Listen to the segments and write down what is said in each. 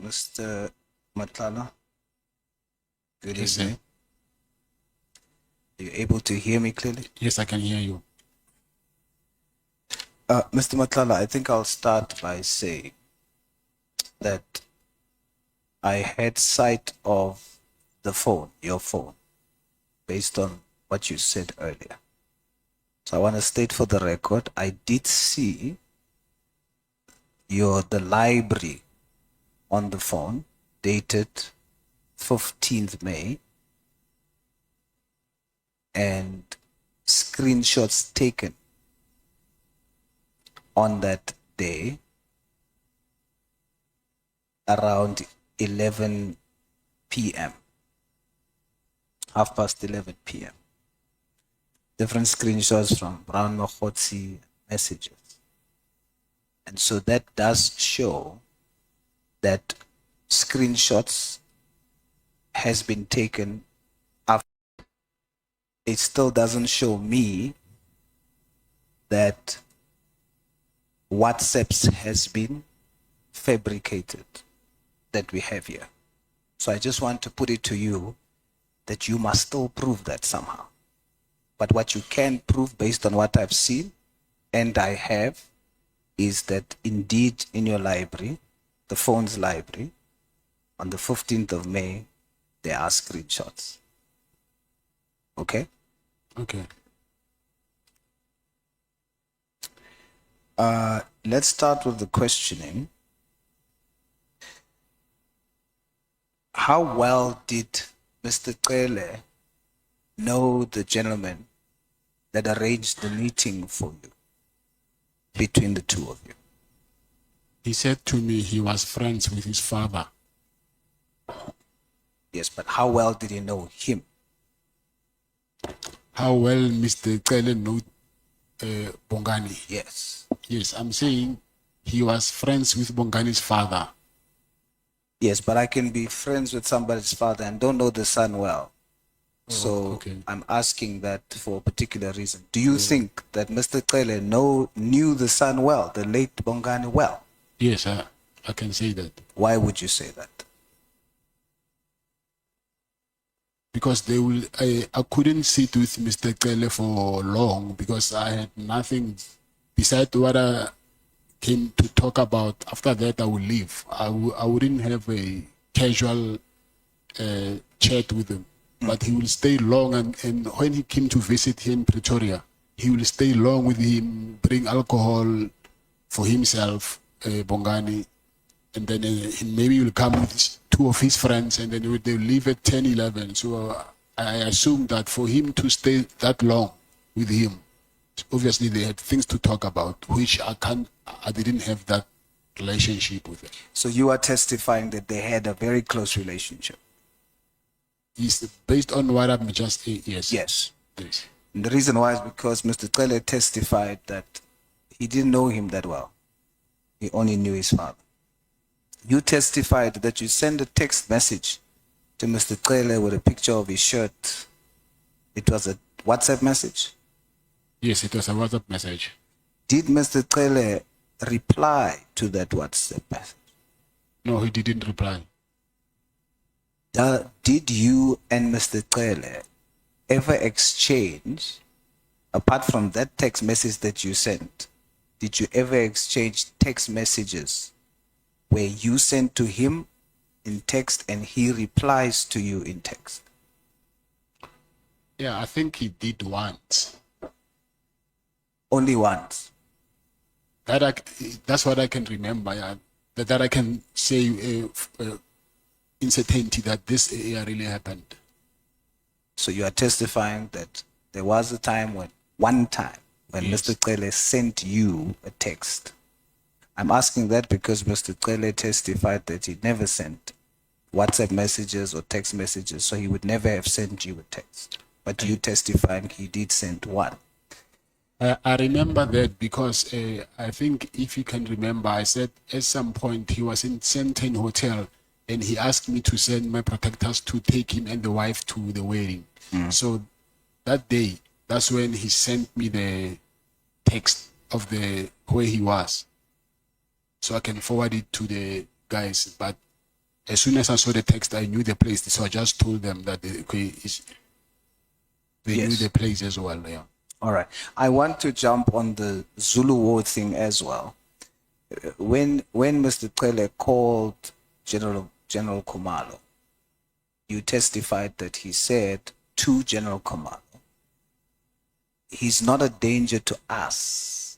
Mr. Matlala, good Yes, sir. evening. Are you able to hear me clearly? Yes, I can hear you. Mr. Matlala, I think I'll start by saying that I had sight of the phone, your phone, based on what you said earlier. So I want to state for the record, I did see the library on the phone dated 15th May and screenshots taken on that day around 11 p.m., 11:30 p.m. Different screenshots from Brown Mahotsi messages. And so that does show that screenshots has been taken after. It still doesn't show me that WhatsApps has been fabricated that we have here. So I just want to put it to you that you must still prove that somehow. But what you can prove based on what I've seen and I have is that indeed in your library, the phone's library, on the 15th of May, there are screenshots. Okay? Okay. Let's start with the questioning. How well did Mr. Kele know the gentleman that arranged the meeting for you between the two of you? He said to me he was friends with his father. Yes, but how well did he know him? How well Mr. Kele knew Bongani? Yes. Yes, I'm saying he was friends with Bongani's father. Yes, but I can be friends with somebody's father and don't know the son well. So okay. I'm asking that for a particular reason. Do you think that Mr. Kele knew the son well, the late Bongani well? Yes, I can say that. Why would you say that? Because I couldn't sit with Mr. Kele for long because I had nothing besides what I came to talk about. After that, I would leave. I wouldn't have a casual chat with him. But he will stay long, and when he came to visit here in Pretoria, he will stay long with him, bring alcohol for himself, Bongani, and then maybe he will come with two of his friends, and then they'll leave at 10, 11. So I assume that for him to stay that long with him, obviously they had things to talk about, which I didn't have that relationship with him. So you are testifying that they had a very close relationship? Is based on what I'm just yes. Yes. Yes. And the reason why is because Mr. Kele testified that he didn't know him that well. He only knew his father. You testified that you sent a text message to Mr. Kele with a picture of his shirt. It was a WhatsApp message? Yes, it was a WhatsApp message. Did Mr. Kele reply to that WhatsApp message? No, he didn't reply. Did you and Mr. Kele ever exchange, apart from that text message that you sent, did you ever exchange text messages where you send to him in text and he replies to you in text? Yeah, I think he did once. Only once? That's what I can remember. Yeah. That I can say in certainty that this really happened. So you are testifying that there was a time when, Yes. Mr. Kele sent you a text. I'm asking that because Mr. Kele testified that he never sent WhatsApp messages or text messages, so he would never have sent you a text. But you testifying he did send one. I remember that because I think if you can remember, I said at some point he was in Senten Hotel and he asked me to send my protectors to take him and the wife to the wedding. So that day, that's when he sent me the text of where he was. So I can forward it to the guys. But As soon as I saw the text, I knew the place. So I just told them that they knew Yes. the place as well. Yeah. All right. I want to jump on the Zulu war thing as well. When Mr. Cele called General Khumalo, you testified that he said to General Khumalo, he's not a danger to us.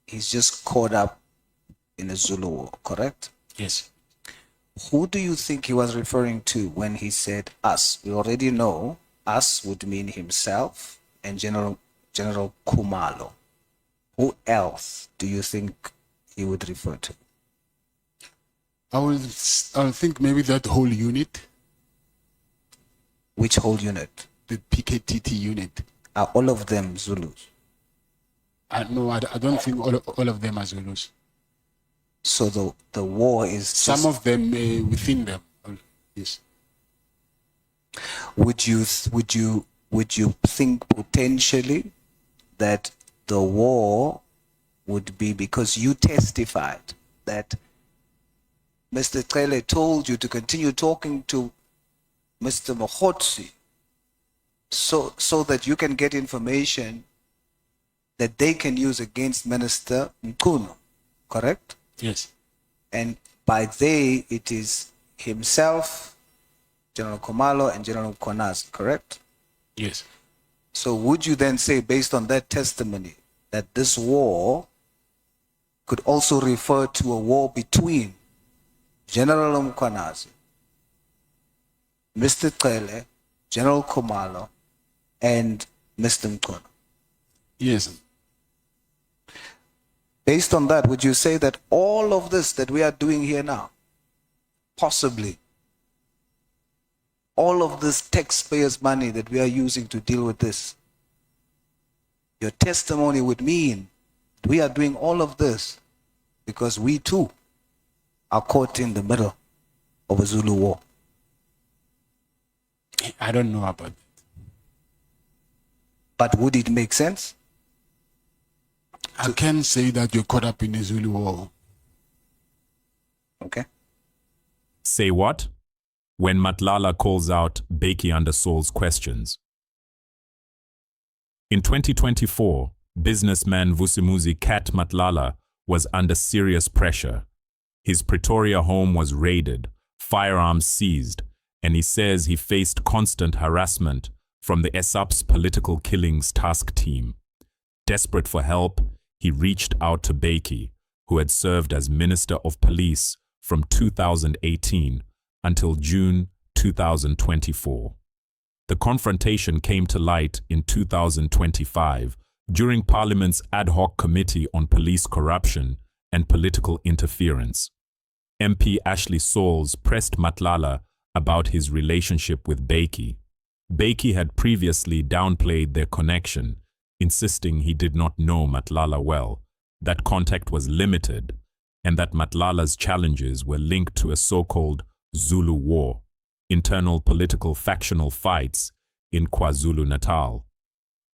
He's just caught up in a Zulu war, correct? Yes. Who do you think he was referring to when he said us? We already know us would mean himself and General Khumalo. Who else do you think he would refer to? I think maybe that whole unit, Which whole unit? the PKTT unit. Are all of them Zulus? No, I don't think all of them are Zulus. So the war is Some of them within them. Yes. Would you think potentially that the war would be because you testified that Mr. Cele told you to continue talking to Mr. Mohotsi so that you can get information that they can use against Minister Mkuno, correct? Yes. And by they, it is himself, General Khumalo, and General Konas, correct? Yes. So would you then say, based on that testimony, that this war could also refer to a war between General Mkwanazi, Mr. Cele, General Khumalo, and Mr. Mkono? Yes. Based on that, would you say that all of this that we are doing here now, possibly, all of this taxpayers' money that we are using to deal with this, your testimony would mean we are doing all of this because we too are caught in the middle of a Zulu war? I don't know about that. But would it make sense? I can say that you're caught up in the Zulu war. Okay. Say what? When Matlala calls out Bheki under Sauls' questions. In 2024, businessman Vusimuzi Kat Matlala was under serious pressure. His Pretoria home was raided, firearms seized, and he says he faced constant harassment from the ESAP's political killings task team. Desperate for help, he reached out to Bheki, who had served as Minister of Police from 2018 until June 2024. The confrontation came to light in 2025 during Parliament's ad hoc committee on police corruption and political interference. MP Ashley Sauls pressed Matlala about his relationship with Bheki. Bheki had previously downplayed their connection, insisting he did not know Matlala well, that contact was limited, and that Matlala's challenges were linked to a so-called Zulu war, internal political factional fights in KwaZulu-Natal.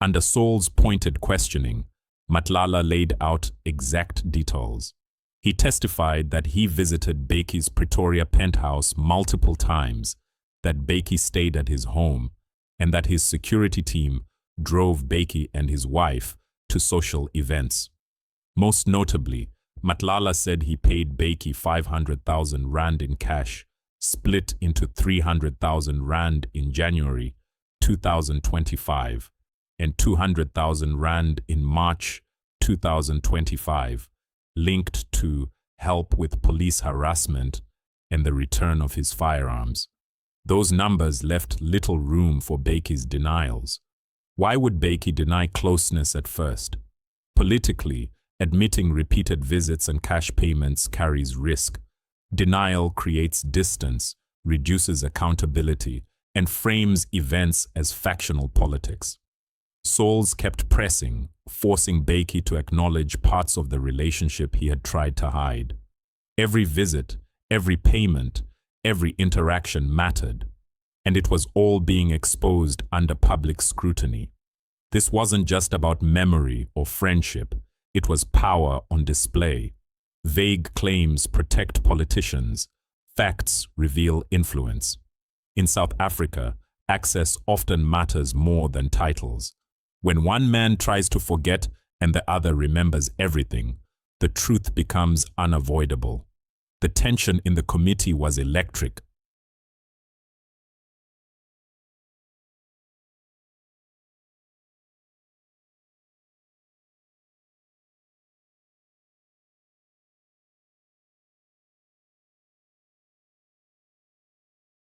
Under Sauls' pointed questioning, Matlala laid out exact details. He testified that he visited Bheki's Pretoria penthouse multiple times, that Bheki stayed at his home, and that his security team drove Bheki and his wife to social events. Most notably, Matlala said he paid Bheki 500,000 rand in cash, split into 300,000 rand in January 2025 and 200,000 rand in March 2025, linked to help with police harassment and the return of his firearms. Those numbers left little room for Bheki's denials. Why would Bheki deny closeness at first? Politically, admitting repeated visits and cash payments carries risk. Denial creates distance, reduces accountability, and frames events as factional politics. Sauls kept pressing, forcing Bheki to acknowledge parts of the relationship he had tried to hide. Every visit, every payment, every interaction mattered, and it was all being exposed under public scrutiny. This wasn't just about memory or friendship, it was power on display. Vague claims protect politicians, Facts reveal influence. In South Africa, access often matters more than titles. When one man tries to forget and the other remembers everything, the truth becomes unavoidable. The tension in the committee was electric.